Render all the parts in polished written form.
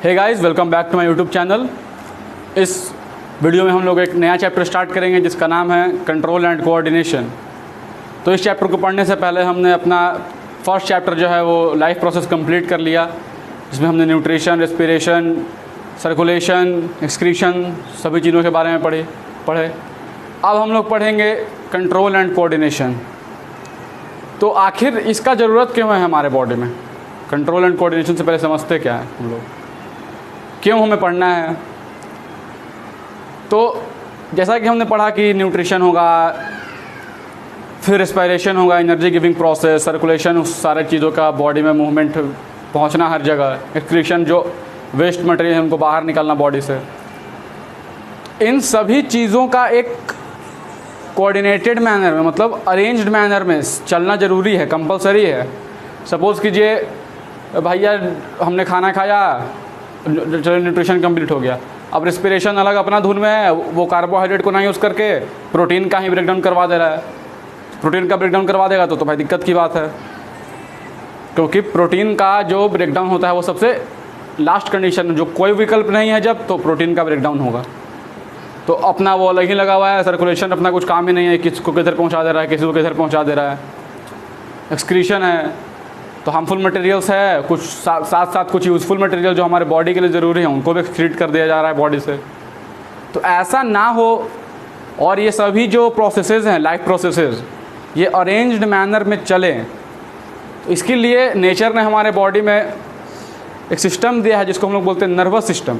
Hey guys, welcome back to my YouTube channel. इस video में हम लोग एक नया चैप्टर स्टार्ट करेंगे जिसका नाम है कंट्रोल एंड कोऑर्डिनेशन। तो इस चैप्टर को पढ़ने से पहले हमने अपना फर्स्ट चैप्टर जो है वो लाइफ प्रोसेस कंप्लीट कर लिया, जिसमें हमने न्यूट्रिशन, रेस्पिरेशन, सर्कुलेशन, एक्सक्रीशन सभी चीज़ों के बारे में पढ़े। अब हम लोग पढ़ेंगे कंट्रोल एंड कोऑर्डिनेशन। तो आखिर इसका ज़रूरत क्यों है हमारे बॉडी में? कंट्रोल एंड कोऑर्डिनेशन से पहले समझते क्या है हम लोग, क्यों हमें पढ़ना है। तो जैसा कि हमने पढ़ा कि न्यूट्रिशन होगा, फिर रेस्पिरेशन होगा, एनर्जी गिविंग प्रोसेस, सर्कुलेशन, उस सारे चीज़ों का बॉडी में मूवमेंट पहुंचना हर जगह, एक्सक्रीशन जो वेस्ट मटेरियल है उनको बाहर निकालना बॉडी से। इन सभी चीज़ों का एक कोऑर्डिनेटेड मैनर में, मतलब अरेंज्ड मैनर में चलना ज़रूरी है, कंपलसरी है। सपोज़ कीजिए भैया हमने खाना खाया, चलो न्यूट्रिशन कंप्लीट हो गया। अब रेस्पिरेशन अलग अपना धुन में है, वो कार्बोहाइड्रेट को ना यूज़ करके प्रोटीन का ही ब्रेकडाउन करवा दे रहा है। प्रोटीन का ब्रेकडाउन करवा देगा तो भाई दिक्कत की बात है, क्योंकि प्रोटीन का जो ब्रेकडाउन होता है वो सबसे लास्ट कंडीशन, जो कोई विकल्प नहीं है जब, तो प्रोटीन का ब्रेकडाउन होगा। तो अपना वो अलग ही लगा हुआ है, सर्कुलेशन अपना कुछ काम ही नहीं है, किसको किधर पहुंचा दे रहा है, किसी को किधर पहुंचा दे रहा है। एक्सक्रीशन है तो हार्मफुल मटेरियल्स है, कुछ साथ साथ कुछ यूज़फुल मटेरियल जो हमारे बॉडी के लिए ज़रूरी है उनको भी एक्सक्रीट कर दिया जा रहा है बॉडी से। तो ऐसा ना हो, और ये सभी जो प्रोसेसेस हैं, लाइफ प्रोसेसेस, ये अरेंज्ड मैनर में चलें, तो इसके लिए नेचर ने हमारे बॉडी में एक सिस्टम दिया है जिसको हम लोग बोलते हैं नर्वस सिस्टम।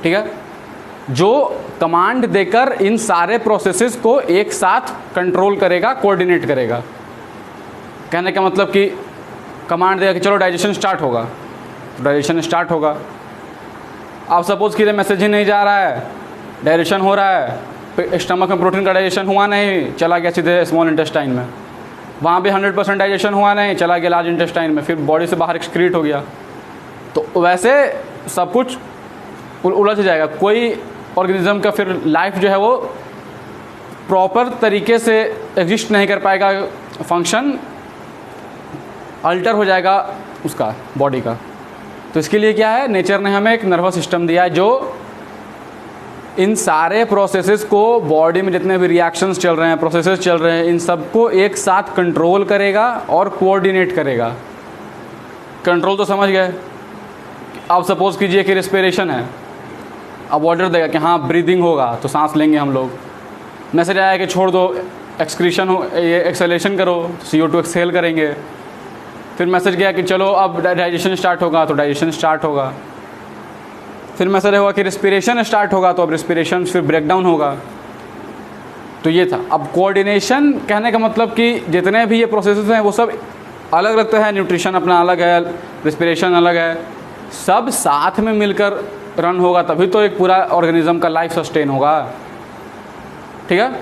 ठीक है, जो कमांड देकर इन सारे प्रोसेसेस को एक साथ कंट्रोल करेगा, कोऑर्डिनेट करेगा। कहने का मतलब कि कमांड देगा कि चलो डाइजेशन स्टार्ट होगा, तो डाइजेशन स्टार्ट होगा। आप सपोज़ कीजिए मैसेज ही नहीं जा रहा है, डाइजेशन हो रहा है, स्टमक में प्रोटीन का डाइजेशन हुआ नहीं, चला गया सीधे स्मॉल इंटेस्टाइन में, वहाँ भी 100% डाइजेशन हुआ नहीं, चला गया लार्ज इंटेस्टाइन में, फिर बॉडी से बाहर एक्सक्रीट हो गया। तो वैसे सब कुछ उलझ जाएगा, कोई ऑर्गेनिज्म का फिर लाइफ जो है वो प्रॉपर तरीके से एग्जिस्ट नहीं कर पाएगा, फंक्शन अल्टर हो जाएगा उसका, बॉडी का। तो इसके लिए क्या है, नेचर ने हमें एक नर्वस सिस्टम दिया है जो इन सारे प्रोसेसेस को, बॉडी में जितने भी रिएक्शंस चल रहे हैं, प्रोसेसेस चल रहे हैं, इन सबको एक साथ कंट्रोल करेगा और कोऑर्डिनेट करेगा। कंट्रोल तो समझ गए। अब सपोज़ कीजिए कि रेस्पिरेशन है, अब ऑर्डर देगा कि हाँ ब्रीदिंग होगा, तो सांस लेंगे हम लोग। मैसेज आया कि छोड़ दो, एक्सक्रीशन हो, ये एक्सेलेशन करो, CO2 एक्सहेल करेंगे। फिर मैसेज गया कि चलो अब डाइजेशन स्टार्ट होगा, तो डाइजेशन स्टार्ट होगा। फिर मैसेज हुआ कि रेस्पिरेशन स्टार्ट होगा, तो अब रेस्पिरेशन फिर ब्रेकडाउन होगा। तो ये था। अब कोऑर्डिनेशन कहने का मतलब कि जितने भी ये प्रोसेसेस हैं वो सब अलग अलग तो है, न्यूट्रिशन अपना अलग है, रेस्पिरेशन अलग है, सब साथ में मिलकर रन होगा, तभी तो एक पूरा ऑर्गेनिज्म का लाइफ सस्टेन होगा। ठीक है,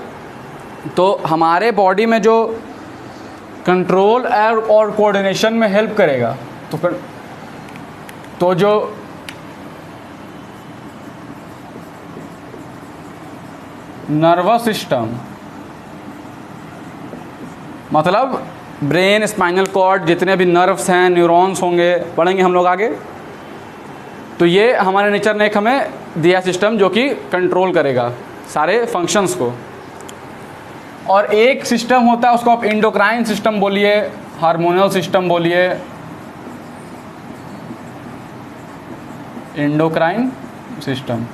तो हमारे बॉडी में जो कंट्रोल और कोऑर्डिनेशन में हेल्प करेगा, तो फिर तो जो नर्वस सिस्टम, मतलब ब्रेन, स्पाइनल कॉर्ड, जितने भी नर्व्स हैं, न्यूरॉन्स होंगे, पढ़ेंगे हम लोग आगे। तो ये हमारे नेचर ने एक हमें दिया सिस्टम जो कि कंट्रोल करेगा सारे फंक्शंस को। और एक सिस्टम होता है, उसको आप एंडोक्राइन सिस्टम बोलिए, हार्मोनल सिस्टम बोलिए, एंडोक्राइन सिस्टम।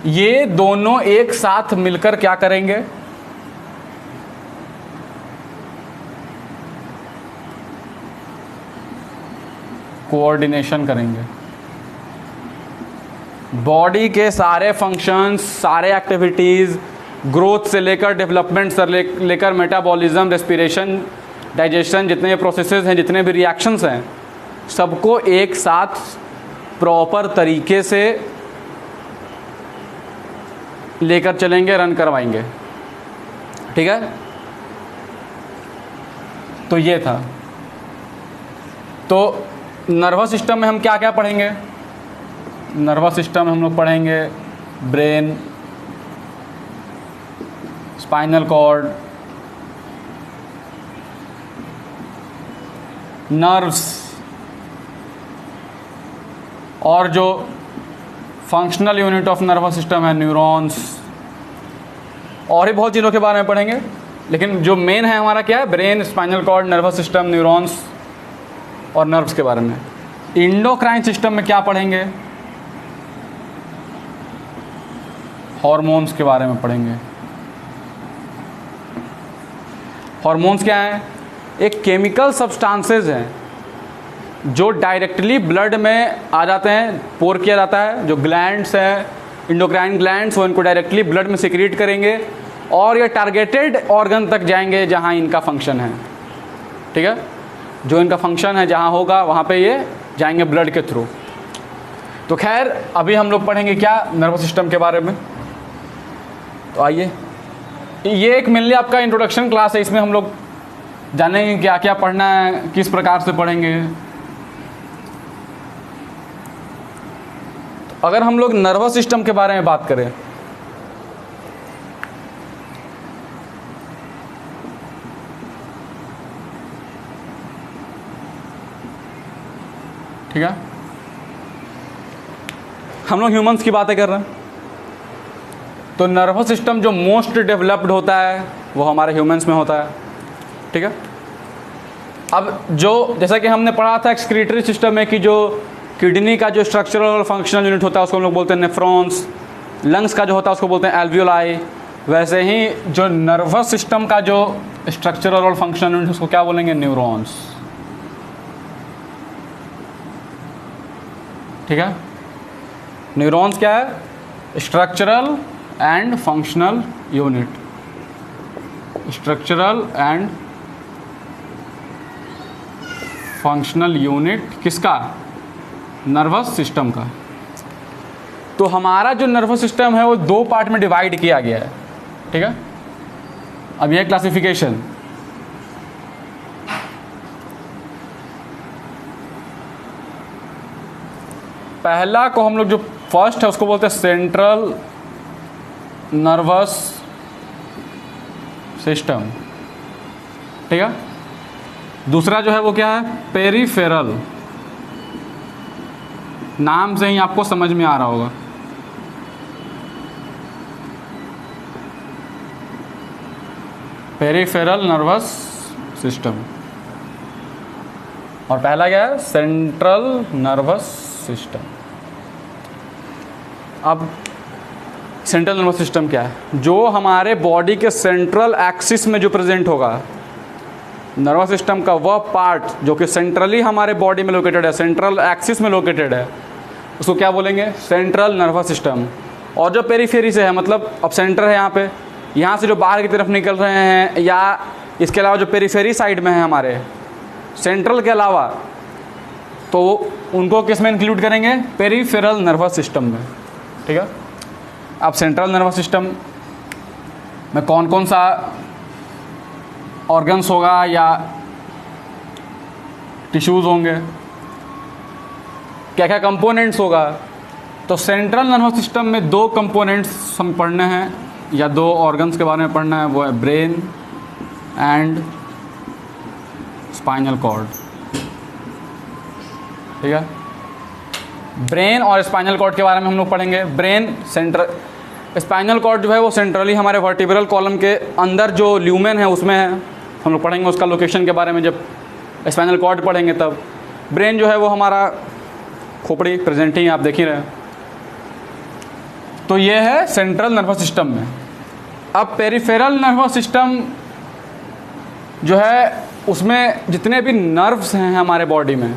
ये दोनों एक साथ मिलकर क्या करेंगे, कोऑर्डिनेशन करेंगे। बॉडी के सारे फंक्शंस, सारे एक्टिविटीज़, ग्रोथ से लेकर डेवलपमेंट से लेकर मेटाबॉलिज्म, रेस्पिरेशन, डाइजेशन, जितने प्रोसेसेस हैं, जितने भी रिएक्शंस हैं, सबको एक साथ प्रॉपर तरीके से लेकर चलेंगे, रन करवाएंगे। ठीक है, तो ये था। तो नर्वस सिस्टम में हम क्या क्या पढ़ेंगे? नर्वस सिस्टम में हम लोग पढ़ेंगे ब्रेन, स्पाइनल कॉर्ड, नर्व्स और जो functional unit of nervous system है न्यूरॉन्स, और भी बहुत चीज़ों के बारे में पढ़ेंगे, लेकिन जो मेन है हमारा क्या है, brain, spinal cord, nervous system, neurons और नर्व्स के बारे में। इंडोक्राइन सिस्टम में क्या पढ़ेंगे, हार्मोन्स के बारे में पढ़ेंगे। हार्मोन्स क्या हैं? एक केमिकल सब्सटेंसेस हैं जो डायरेक्टली ब्लड में आ जाते हैं, पोर किया जाता है, जो ग्लैंड्स हैं, इंडोक्राइन ग्लैंड्स, वो इनको डायरेक्टली ब्लड में सिक्रीट करेंगे और ये टारगेटेड ऑर्गन तक जाएंगे जहाँ इनका फंक्शन है। ठीक है, जो इनका फंक्शन है जहाँ होगा वहाँ पे ये जाएंगे ब्लड के थ्रू। तो खैर अभी हम लोग पढ़ेंगे क्या, नर्वस सिस्टम के बारे में। तो आइए, ये एक मेनली आपका इंट्रोडक्शन क्लास है, इसमें हम लोग जानेंगे क्या क्या पढ़ना है, किस प्रकार से पढ़ेंगे। तो अगर हम लोग नर्वस सिस्टम के बारे में बात करें, ठीक है, हम लोग ह्यूमंस की बातें कर रहे हैं, तो नर्वस सिस्टम जो मोस्ट डेवलप्ड होता है वो हमारे ह्यूमंस में होता है। ठीक है, अब जो जैसा कि हमने पढ़ा था एक्सक्रीटरी सिस्टम में कि जो किडनी का जो स्ट्रक्चरल और फंक्शनल यूनिट होता है उसको हम लोग बोलते हैं नेफ्रॉन्स, लंग्स का जो होता है उसको बोलते हैं एल्वियोलाई, वैसे ही जो नर्वस सिस्टम का जो स्ट्रक्चरल और फंक्शनल यूनिट उसको क्या बोलेंगे, न्यूरॉन्स। ठीक है, न्यूरॉन्स क्या है, structural and functional unit, structural and functional unit किसका, नर्वस सिस्टम का। तो हमारा जो नर्वस सिस्टम है वो दो पार्ट में डिवाइड किया गया है। ठीक है, अब यह क्लासिफिकेशन, पहला को हम लोग जो फर्स्ट है उसको बोलते हैं सेंट्रल नर्वस सिस्टम। ठीक है, दूसरा जो है वो क्या है, पेरिफेरल, नाम से ही आपको समझ में आ रहा होगा। पेरिफेरल नर्वस सिस्टम, और पहला क्या है, सेंट्रल नर्वस सिस्टम। अब सेंट्रल नर्वस सिस्टम क्या है, जो हमारे बॉडी के सेंट्रल एक्सिस में जो प्रेजेंट होगा, नर्वस सिस्टम का वह पार्ट जो कि सेंट्रली हमारे बॉडी में लोकेटेड है, सेंट्रल एक्सिस में लोकेटेड है, उसको क्या बोलेंगे, सेंट्रल नर्वस सिस्टम। और जो पेरीफेरी से है, मतलब अब सेंटर है यहाँ पे, यहाँ से जो बाहर की तरफ निकल रहे हैं, या इसके अलावा जो पेरीफेरी साइड में है हमारे सेंट्रल के अलावा, तो उनको किस में इंक्लूड करेंगे, पेरीफेरल नर्वस सिस्टम में। ठीक है, अब सेंट्रल नर्वस सिस्टम में कौन कौन सा ऑर्गन्स होगा या टिश्यूज़ होंगे, क्या क्या कंपोनेंट्स होगा। तो सेंट्रल नर्वस सिस्टम में दो कंपोनेंट्स हम पढ़ने हैं, या दो ऑर्गन्स के बारे में पढ़ना है, वो है ब्रेन एंड स्पाइनल कॉर्ड। ठीक है, ब्रेन और स्पाइनल कॉर्ड के बारे में हम लोग पढ़ेंगे। ब्रेन सेंट्रल, स्पाइनल कॉर्ड जो है वो सेंट्रली हमारे वर्टिब्रल कॉलम के अंदर जो ल्यूमेन है उसमें है, हम लोग पढ़ेंगे उसका लोकेशन के बारे में जब स्पाइनल कॉर्ड पढ़ेंगे तब। ब्रेन जो है वो हमारा खोपड़ी प्रेजेंटिंग आप देख ही रहे हैं। तो ये है सेंट्रल नर्वस सिस्टम में। अब पेरिफेरल नर्वस सिस्टम जो है उसमें जितने भी नर्व्स हैं हमारे बॉडी में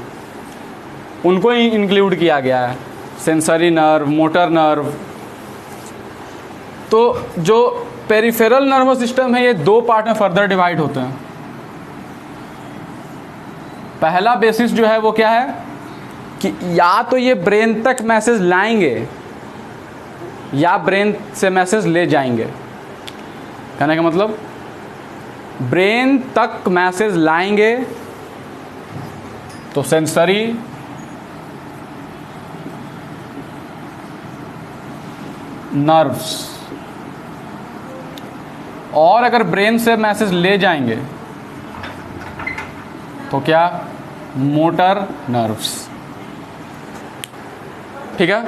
उनको ही इंक्लूड किया गया है, सेंसरी नर्व, मोटर नर्व। तो जो पेरिफेरल नर्वस सिस्टम है ये दो पार्ट में फर्दर डिवाइड होते हैं। पहला बेसिस जो है वो क्या है कि या तो ये ब्रेन तक मैसेज लाएंगे या ब्रेन से मैसेज ले जाएंगे। कहने का मतलब ब्रेन तक मैसेज लाएंगे तो सेंसरी, नर्व्स, और अगर ब्रेन से मैसेज ले जाएंगे तो क्या, मोटर नर्व्स। ठीक है,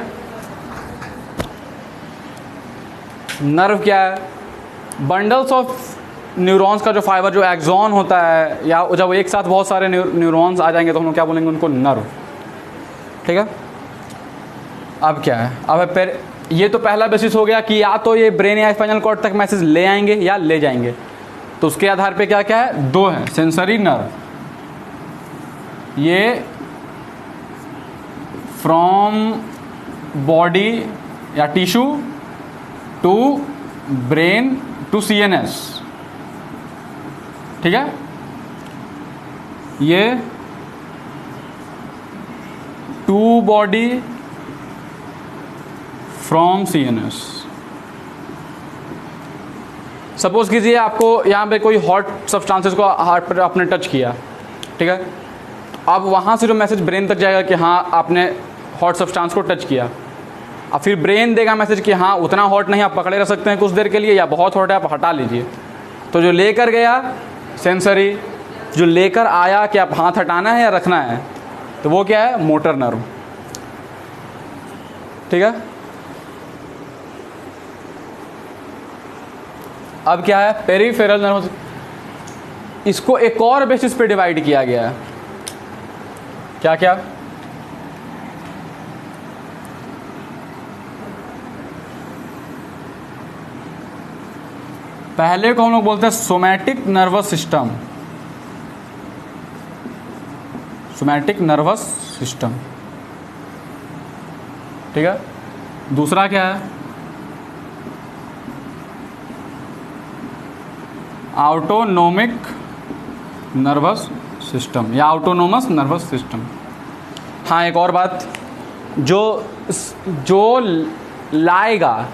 नर्व क्या है? बंडल्स ऑफ न्यूरॉन्स का जो फाइबर, जो एक्सॉन होता है, या जब एक साथ बहुत सारे न्यूरॉन्स आ जाएंगे तो हम लोग क्या बोलेंगे उनको? नर्व। ठीक है, अब क्या है? अब फिर ये तो पहला बेसिस हो गया कि या तो ये ब्रेन या स्पाइनल कॉर्ड तक मैसेज ले आएंगे या ले जाएंगे। तो उसके आधार पे क्या क्या है? दो है। सेंसरी नर्व, ये फ्रॉम बॉडी या tissue to brain to CNS। ठीक है, ये to body from CNS। Suppose कीजिए आपको यहाँ पे कोई हॉट सब्सटेंसेस को हार्ट पर आपने टच किया। ठीक है, अब वहाँ से जो मैसेज ब्रेन तक जाएगा कि हाँ आपने हॉट सब्सटेंस को टच किया। अब फिर ब्रेन देगा मैसेज कि हाँ उतना हॉट नहीं, आप पकड़े रह सकते हैं कुछ देर के लिए, या बहुत हॉट है आप हटा लीजिए। तो जो लेकर गया सेंसरी, जो लेकर आया कि आप हाथ हटाना है या रखना है, तो वो क्या है? Motor nerve. ठीक है, अब क्या है? Peripheral nerve. इसको एक और बेसिस पे डिवाइड किया गया है। क्या क्या? पहले को हम लोग बोलते हैं somatic nervous system. Somatic nervous system. ठीक है, दूसरा क्या है? ऑटोनोमिक नर्वस सिस्टम या ऑटोनोमस नर्वस सिस्टम। हाँ, एक और बात, जो लाएगा,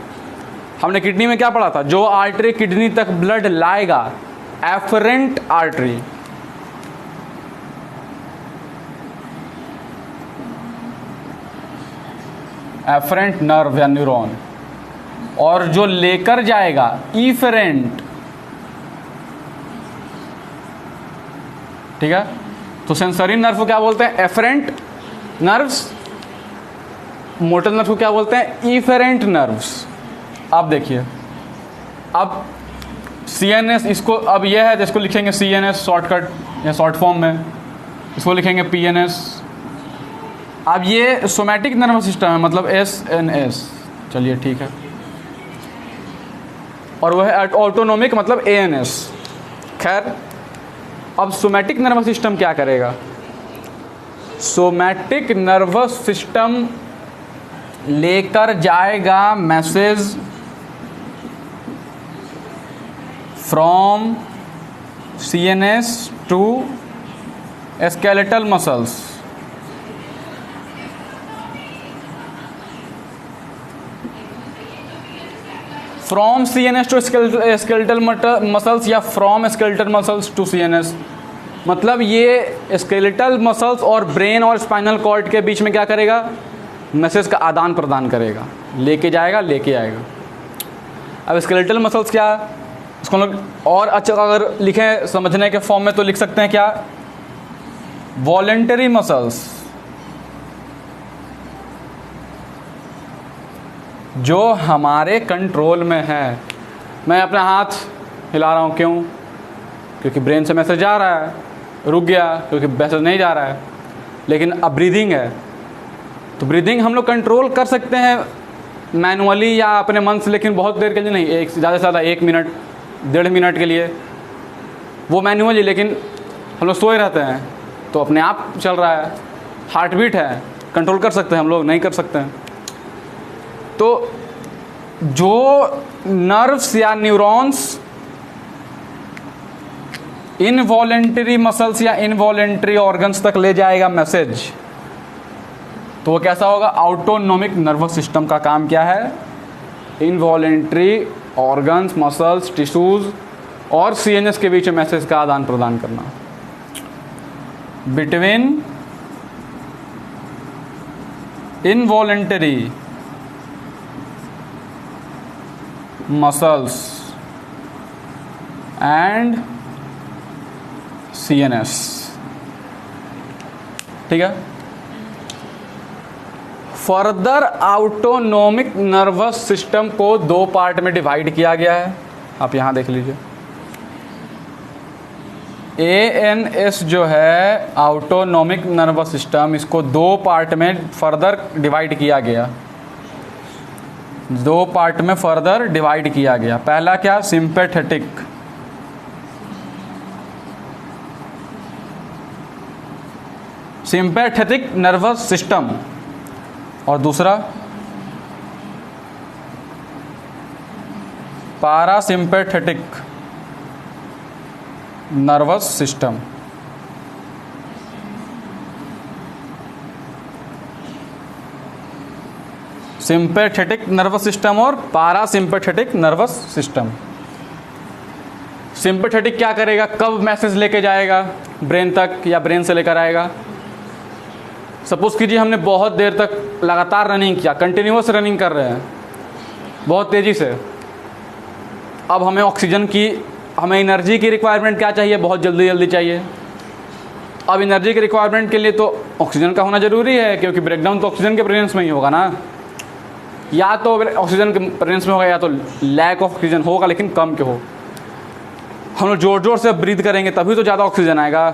हमने किडनी में क्या पढ़ा था? जो आर्टरी किडनी तक ब्लड लाएगा, एफरेंट आर्टरी। एफरेंट नर्व या न्यूरॉन। और जो लेकर जाएगा, इफरेंट। ठीक है, तो सेंसरी नर्व को क्या बोलते हैं? Efferent nerves. मोटर नर्व को क्या बोलते हैं? Efferent nerves. अब देखिए, अब CNS, इसको अब यह है जिसको लिखेंगे CNS शॉर्टकट या शॉर्ट फॉर्म में, इसको लिखेंगे PNS। अब ये सोमैटिक नर्वस सिस्टम है, मतलब SNS। चलिए ठीक है, और वह है ऑटोनोमिक, मतलब ANS। खैर, अब सोमैटिक नर्वस सिस्टम क्या करेगा? सोमैटिक नर्वस सिस्टम लेकर जाएगा message from CNS to skeletal muscles। From CNS to skeletal muscles या from skeletal muscles to CNS। मतलब ये स्केलेटल मसल्स और ब्रेन और स्पाइनल कॉर्ड के बीच में क्या करेगा? मैसेज का आदान प्रदान करेगा, लेके जाएगा, लेके आएगा। अब स्केलेटल मसल्स क्या? इसको हम लोग और अच्छा अगर लिखें समझने के फॉर्म में तो लिख सकते हैं क्या? वॉलेंटरी मसल्स, जो हमारे कंट्रोल में है। मैं अपना हाथ हिला रहा हूँ, क्यों? क्योंकि ब्रेन से मैसेज जा रहा है। रुक गया क्योंकि मैसेज नहीं जा रहा है। लेकिन अब ब्रीदिंग है, तो ब्रीदिंग हम लोग कंट्रोल कर सकते हैं मैनुअली या अपने मन से, लेकिन बहुत देर के लिए नहीं, एक ज़्यादा से ज़्यादा 1 मिनट 1.5 मिनट के लिए वो मैनुअली। लेकिन हम लोग सोए रहते हैं तो अपने आप चल रहा है, हार्ट बीट है, कंट्रोल कर सकते हैं हम लोग, नहीं कर सकते हैं। तो जो नर्व्स या न्यूरॉन्स इनवॉलेंटरी मसल्स या इनवॉलेंटरी ऑर्गन्स तक ले जाएगा मैसेज, तो वो कैसा होगा? ऑटोनोमिक नर्वस सिस्टम का काम क्या है? इनवॉलेंटरी ऑर्गन्स, मसल्स, टिश्यूज और CNS के बीच में मैसेज का आदान प्रदान करना। Between involuntary muscles and CNS। ठीक है। फर्दर ऑटोनोमिक नर्वस सिस्टम को 2 पार्ट में डिवाइड किया गया है, आप यहाँ देख लीजिए। ANS जो है ऑटोनोमिक नर्वस सिस्टम, इसको 2 पार्ट में फर्दर डिवाइड किया गया, 2 पार्ट में फर्दर डिवाइड किया गया। पहला क्या, सिंपैथेटिक, सिंपैथेटिक नर्वस सिस्टम, और दूसरा parasympathetic nervous system. Sympathetic nervous system और पारासिम्पैथेटिक नर्वस सिस्टम। सिंपैथेटिक क्या करेगा, कब मैसेज लेके जाएगा ब्रेन तक या ब्रेन से लेकर आएगा। सपोज कीजिए हमने बहुत देर तक लगातार रनिंग किया, कंटिन्यूअस रनिंग कर रहे हैं बहुत तेज़ी से, अब हमें ऑक्सीजन की, हमें एनर्जी की रिक्वायरमेंट क्या चाहिए, बहुत जल्दी जल्दी चाहिए। अब एनर्जी की रिक्वायरमेंट के लिए तो ऑक्सीजन का होना ज़रूरी है, क्योंकि ब्रेकडाउन तो ऑक्सीजन के प्रेजेंस में ही होगा ना, या तो ऑक्सीजन के प्रेजेंस में होगा या तो लैक ऑफ ऑक्सीजन होगा, लेकिन कम के हो। हम लोग ज़ोर ज़ोर से ब्रीथ करेंगे तभी तो ज़्यादा ऑक्सीजन आएगा।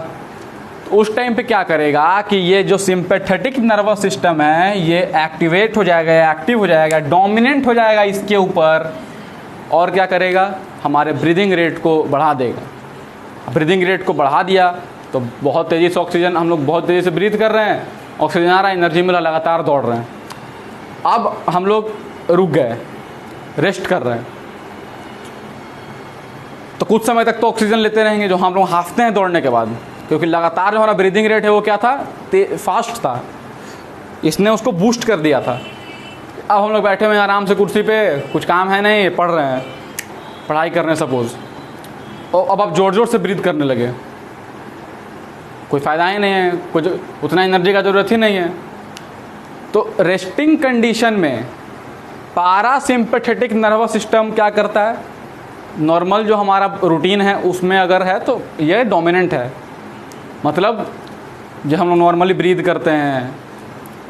तो उस टाइम पे क्या करेगा कि ये जो सिंपैथेटिक नर्वस सिस्टम है ये एक्टिवेट हो जाएगा, एक्टिव हो जाएगा, डोमिनेंट हो जाएगा इसके ऊपर, और क्या करेगा, हमारे ब्रीदिंग रेट को बढ़ा देगा। ब्रीदिंग रेट को बढ़ा दिया तो बहुत तेज़ी से ऑक्सीजन, हम लोग बहुत तेज़ी से ब्रीथ कर रहे हैं, ऑक्सीजन आ रहा है, एनर्जी मिला, लगातार दौड़ रहे हैं। अब हम लोग रुक गए, रेस्ट कर रहे हैं, तो कुछ समय तक तो ऑक्सीजन लेते रहेंगे, जो हम लोग हांफते हैं दौड़ने के बाद, क्योंकि लगातार जो हमारा ब्रीदिंग रेट है वो क्या था, फास्ट था, इसने उसको बूस्ट कर दिया था। अब हम लोग बैठे हुए हैं आराम से कुर्सी पे, कुछ काम है नहीं, पढ़ रहे हैं, पढ़ाई कर रहे हैं सपोज, और अब आप ज़ोर ज़ोर से ब्रीथ करने लगे, कोई फ़ायदा ही नहीं है, कुछ उतना एनर्जी का ज़रूरत ही नहीं है। तो रेस्टिंग कंडीशन में पारासिम्पैथेटिक नर्वस सिस्टम क्या करता है, नॉर्मल जो हमारा रूटीन है उसमें अगर है तो ये डोमिनेंट है, मतलब जो हम लोग नॉर्मली ब्रीथ करते हैं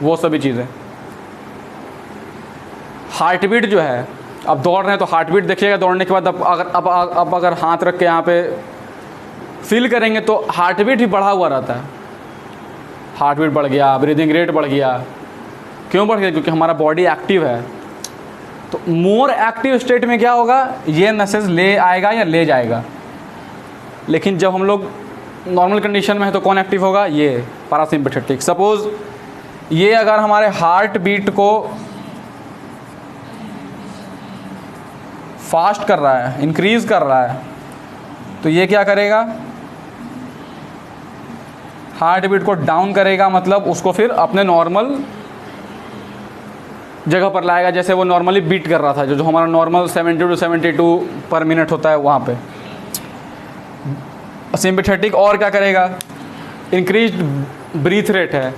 वो सभी चीज़ें। हार्ट बीट जो है, अब दौड़ रहे हैं तो हार्ट बीट देखिएगा, दौड़ने के बाद अब अगर हाथ रख के यहाँ पे फील करेंगे तो हार्ट बीट भी बढ़ा हुआ रहता है, हार्ट बीट बढ़ गया, ब्रीदिंग रेट बढ़ गया। क्यों बढ़ गया, क्योंकि हमारा बॉडी एक्टिव है। तो मोर एक्टिव स्टेट में क्या होगा, ये मैसेज ले आएगा या ले जाएगा। लेकिन जब हम लोग नॉर्मल कंडीशन में है तो कौन एक्टिव होगा, ये पारासिम्पैथेटिक। सपोज ये अगर हमारे हार्ट बीट को फास्ट कर रहा है, इंक्रीज कर रहा है, तो ये क्या करेगा, हार्ट बीट को डाउन करेगा, मतलब उसको फिर अपने नॉर्मल जगह पर लाएगा, जैसे वो नॉर्मली बीट कर रहा था, जो हमारा नॉर्मल 70 to 72 पर मिनट होता है वहाँ पे। सिंपैथेटिक और क्या करेगा, इंक्रीज ब्रीथ रेट है,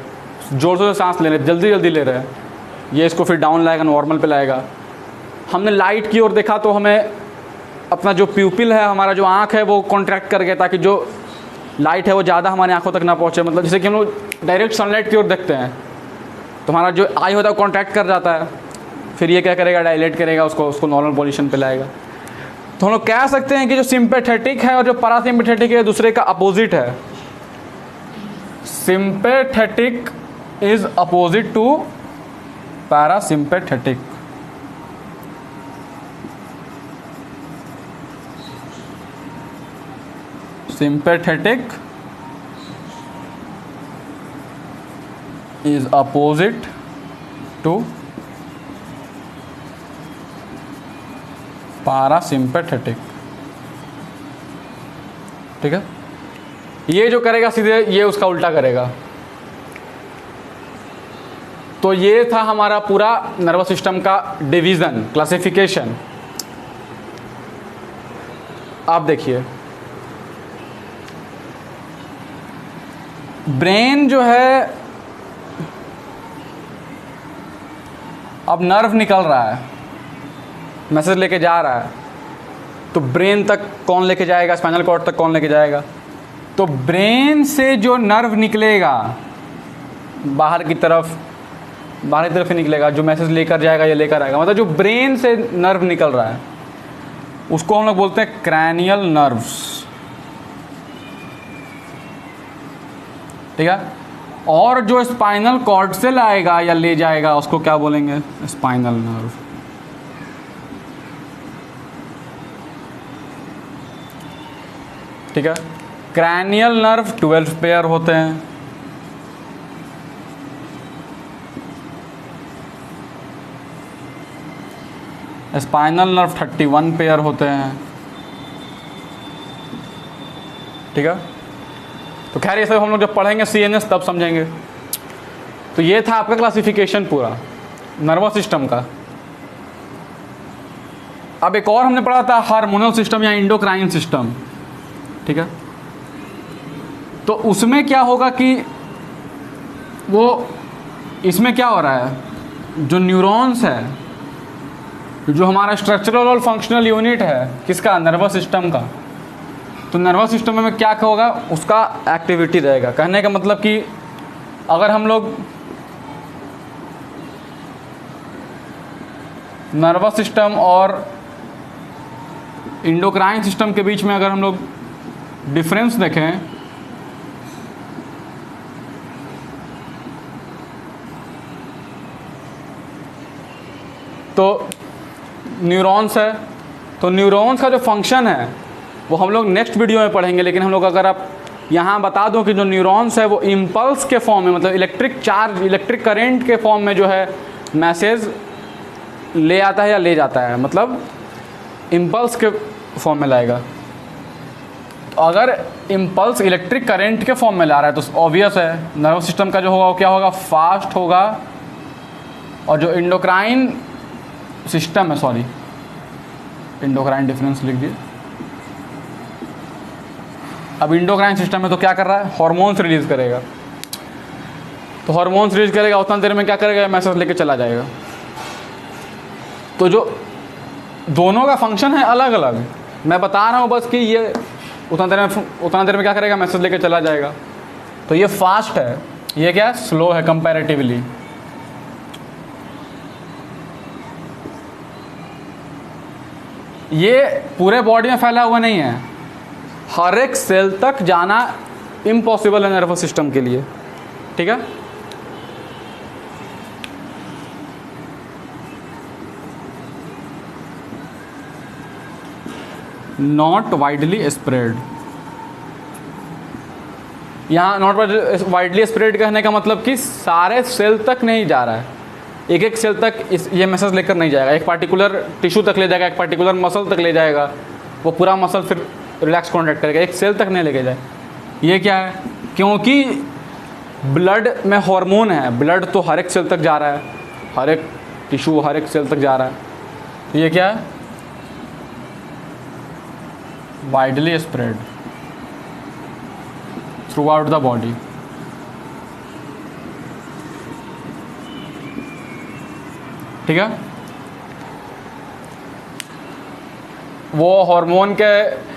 जोर से सांस ले रहे, जल्दी जल्दी ले रहे हैं, ये इसको फिर डाउन लाएगा, नॉर्मल पे लाएगा। हमने लाइट की ओर देखा तो हमें अपना जो प्यूपिल है, हमारा जो आँख है वो कॉन्ट्रैक्ट कर गया, ताकि जो लाइट है वो ज़्यादा हमारी आँखों तक ना पहुँचे। मतलब जैसे कि हम लोग डायरेक्ट सनलाइट की ओर देखते हैं तो हमारा जो आई होता है वो कॉन्ट्रैक्ट कर जाता है, फिर ये क्या करेगा, डायलेट करेगा, उसको नॉर्मल पोजीशन पे लाएगा। तो हम लोग कह सकते हैं कि जो सिंपैथेटिक है और जो पारासिम्पैथेटिक है दूसरे का अपोजिट है। Sympathetic is opposite to parasympathetic. सिंपैथेटिक is opposite to parasympathetic। ठीक है, ये जो करेगा सीधे ये उसका उल्टा करेगा। तो ये था हमारा पूरा नर्वस सिस्टम का डिवीजन, क्लासिफिकेशन। आप देखिए, ब्रेन जो है, अब नर्व निकल रहा है, मैसेज लेके जा रहा है, तो ब्रेन तक कौन लेके जाएगा, स्पाइनल कॉर्ड तक कौन लेके जाएगा। तो ब्रेन से जो नर्व निकलेगा बाहर की तरफ ही निकलेगा, जो मैसेज लेकर जाएगा या लेकर आएगा, मतलब जो ब्रेन से नर्व निकल रहा है उसको हम लोग बोलते हैं क्रैनियल नर्व्स, ठीक है। और जो स्पाइनल कॉर्ड से लाएगा या ले जाएगा उसको क्या बोलेंगे, स्पाइनल नर्व, ठीक है। क्रैनियल नर्व 12 पेयर होते हैं, स्पाइनल नर्व 31 पेयर होते हैं, ठीक है। तो खैर ये सब हम लोग जब पढ़ेंगे CNS तब समझेंगे। तो ये था आपका क्लासिफिकेशन पूरा नर्वस सिस्टम का। अब एक और हमने पढ़ा था हार्मोनल सिस्टम या इंडोक्राइन सिस्टम, ठीक है। तो उसमें क्या होगा कि वो इसमें क्या हो रहा है, जो न्यूरॉन्स है, जो हमारा स्ट्रक्चरल और फंक्शनल यूनिट है किसका, नर्वस सिस्टम का, तो नर्वस सिस्टम में क्या होगा, उसका एक्टिविटी रहेगा। कहने का मतलब कि अगर हम लोग नर्वस सिस्टम और इंडोक्राइन सिस्टम के बीच में अगर हम लोग डिफरेंस देखें तो न्यूरॉन्स है, तो न्यूरॉन्स का जो फंक्शन है वो हम लोग नेक्स्ट वीडियो में पढ़ेंगे। लेकिन हम लोग अगर आप यहाँ बता दूं कि जो न्यूरॉन्स है वो इम्पल्स के फॉर्म में, मतलब इलेक्ट्रिक चार्ज, इलेक्ट्रिक करंट के फॉर्म में जो है मैसेज ले आता है या ले जाता है, मतलब इम्पल्स के फॉर्म में लाएगा। तो अगर इम्पल्स इलेक्ट्रिक करंट के फॉर्म में ला रहा है तो ऑब्वियस है नर्वस सिस्टम का जो होगा वो क्या होगा, फास्ट होगा। और जो इंडोक्राइन सिस्टम है, सॉरी इंडोक्राइन डिफरेंस लिख दिए। अब इंडोक्राइन सिस्टम में तो क्या कर रहा है, हार्मोन्स रिलीज करेगा। तो हार्मोन्स रिलीज करेगा, उतना देर में क्या करेगा, मैसेज लेके चला जाएगा। तो जो दोनों का फंक्शन है अलग अलग, मैं बता रहा हूँ बस कि ये उतना देर में क्या करेगा, मैसेज लेके चला जाएगा। तो ये फास्ट है, ये क्या है, स्लो है कंपैरेटिवली। ये पूरे बॉडी में फैला हुआ नहीं है, हर एक सेल तक जाना इम्पॉसिबल है नर्वस सिस्टम के लिए, ठीक है। नॉट वाइडली स्प्रेड, यहाँ नॉट वाइडली स्प्रेड कहने का मतलब कि सारे सेल तक नहीं जा रहा है, एक एक सेल तक ये मैसेज लेकर नहीं जाएगा, एक पार्टिकुलर टिश्यू तक ले जाएगा, एक पार्टिकुलर मसल तक ले जाएगा, वो पूरा मसल फिर रिलैक्स कॉन्ट्रैक्ट करेगा, एक सेल तक नहीं लेके जाए। ये क्या है, क्योंकि ब्लड में हार्मोन है, ब्लड तो हर एक सेल तक जा रहा है, हर एक टिश्यू हर एक सेल तक जा रहा है। तो ये क्या है, widely spread through out the body. ठीक है, वो हार्मोन के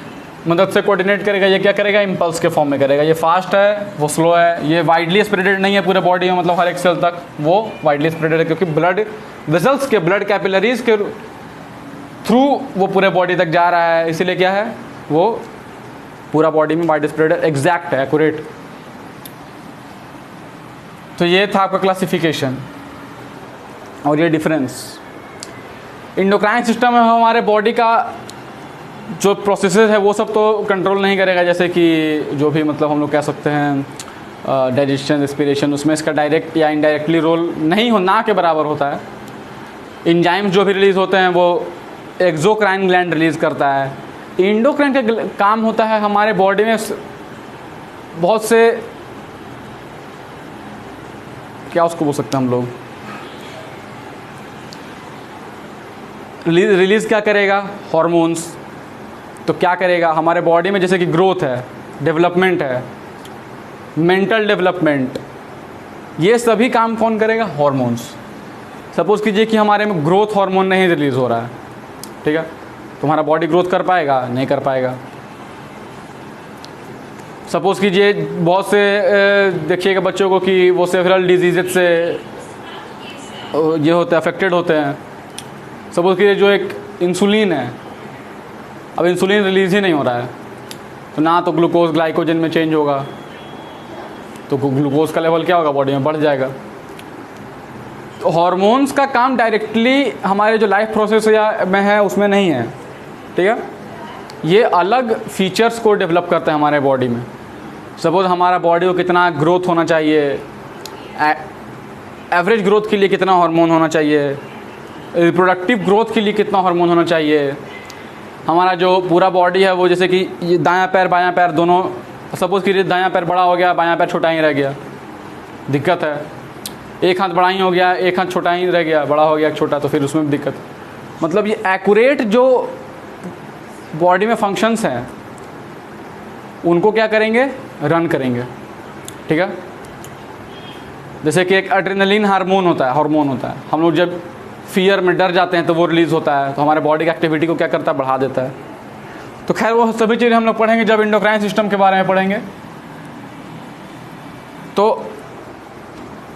मदद से कोऑर्डिनेट करेगा। ये क्या करेगा, इम्पल्स के फॉर्म में करेगा। ये फास्ट है, वो स्लो है। ये वाइडली स्प्रेडेड नहीं है पूरे बॉडी में, मतलब हर एक सेल तक, वो वाइडली स्प्रेडेड है क्योंकि ब्लड वेसल्स के, ब्लड कैपिलरीज के थ्रू वो पूरे बॉडी तक जा रहा है, इसीलिए क्या है, वो पूरा बॉडी में वाइड स्प्रेडेड, एग्जैक्ट है, एक्यूरेट। तो ये था आपका क्लासिफिकेशन और ये डिफरेंस। इंडोक्राइन सिस्टम में हमारे बॉडी का जो प्रोसेसेस है वो सब तो कंट्रोल नहीं करेगा, जैसे कि जो भी मतलब हम लोग कह सकते हैं डाइजेशन, रेस्पिरेशन, उसमें इसका डायरेक्ट या इनडायरेक्टली रोल नहीं हो, ना के बराबर होता है। एंजाइम्स जो भी रिलीज़ होते हैं वो एक्सोक्राइन ग्लैंड रिलीज़ करता है। इंडोक्राइन का काम होता है हमारे बॉडी में बहुत से, क्या उसको बोल सकते हैं हम लोग, रिलीज़ क्या करेगा, हॉर्मोन्स। तो क्या करेगा हमारे बॉडी में, जैसे कि ग्रोथ है, डेवलपमेंट है, मेंटल डेवलपमेंट, ये सभी काम कौन करेगा, हॉर्मोन्स। सपोज़ कीजिए कि हमारे में ग्रोथ हार्मोन नहीं रिलीज़ हो रहा है, ठीक है, तुम्हारा बॉडी ग्रोथ कर पाएगा, नहीं कर पाएगा। सपोज़ कीजिए बहुत से देखिएगा बच्चों को कि वो सेवरल डिजीज़ से ये होते हैं, अफेक्टेड होते हैं। सपोज़ कीजिए जो एक इंसुलिन है, अब इंसुलिन रिलीज़ ही नहीं हो रहा है, तो ना तो ग्लूकोज ग्लाइकोजन में चेंज होगा, तो ग्लूकोज का लेवल क्या होगा, बॉडी में बढ़ जाएगा। तो हार्मोन्स का काम डायरेक्टली हमारे जो लाइफ प्रोसेस में है उसमें नहीं है, ठीक है। ये अलग फीचर्स को डेवलप करते हैं हमारे बॉडी में। सपोज़ हमारा बॉडी को कितना ग्रोथ होना चाहिए, एवरेज ग्रोथ के लिए कितना हार्मोन होना चाहिए, रिप्रोडक्टिव ग्रोथ के लिए कितना हार्मोन होना चाहिए। हमारा जो पूरा बॉडी है वो जैसे कि ये दायां पैर बायां पैर दोनों, सपोज़ कीजिए दायां पैर बड़ा हो गया, बायां पैर छोटा ही रह गया, दिक्कत है। एक हाथ बड़ा ही हो गया, एक हाथ छोटा ही रह गया, बड़ा हो गया छोटा, तो फिर उसमें भी दिक्कत। मतलब ये एक्यूरेट जो बॉडी में फंक्शंस हैं उनको क्या करेंगे, रन करेंगे, ठीक है। जैसे कि एक एड्रेनलिन हार्मोन होता है, हम लोग जब फियर में डर जाते हैं तो वो रिलीज़ होता है, तो हमारे बॉडी की एक्टिविटी को क्या करता है, बढ़ा देता है। तो खैर वो सभी चीज़ें हम लोग पढ़ेंगे जब एंडोक्राइन सिस्टम के बारे में पढ़ेंगे। तो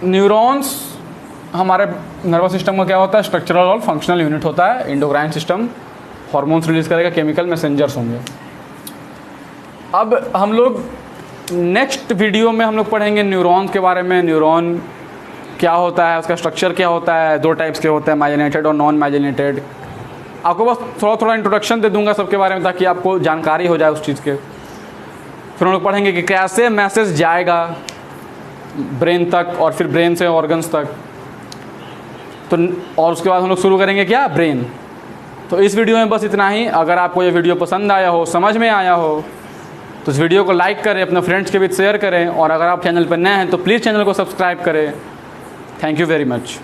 न्यूरॉन्स हमारे नर्वस सिस्टम का क्या होता है, स्ट्रक्चरल और फंक्शनल यूनिट होता है। एंडोक्राइन सिस्टम हार्मोन्स रिलीज़ करेगा, केमिकल मैसेंजर्स होंगे। अब हम लोग नेक्स्ट वीडियो में हम लोग पढ़ेंगे न्यूरॉन्स के बारे में। न्यूरॉन क्या होता है, उसका स्ट्रक्चर क्या होता है, 2 टाइप्स के होते हैं, माइलिनेटेड और नॉन माइलिनेटेड। आपको बस थोड़ा थोड़ा इंट्रोडक्शन दे दूंगा सबके बारे में ताकि आपको जानकारी हो जाए उस चीज़ के। फिर हम लोग पढ़ेंगे कि कैसे मैसेज जाएगा ब्रेन तक और फिर ब्रेन से ऑर्गन्स तक। तो और उसके बाद हम लोग शुरू करेंगे क्या, ब्रेन। तो इस वीडियो में बस इतना ही। अगर आपको ये वीडियो पसंद आया हो, समझ में आया हो, तो इस वीडियो को लाइक करें, अपने फ्रेंड्स के बीच शेयर करें, और अगर आप चैनल पर नए हैं तो प्लीज़ चैनल को सब्सक्राइब करें। Thank you very much.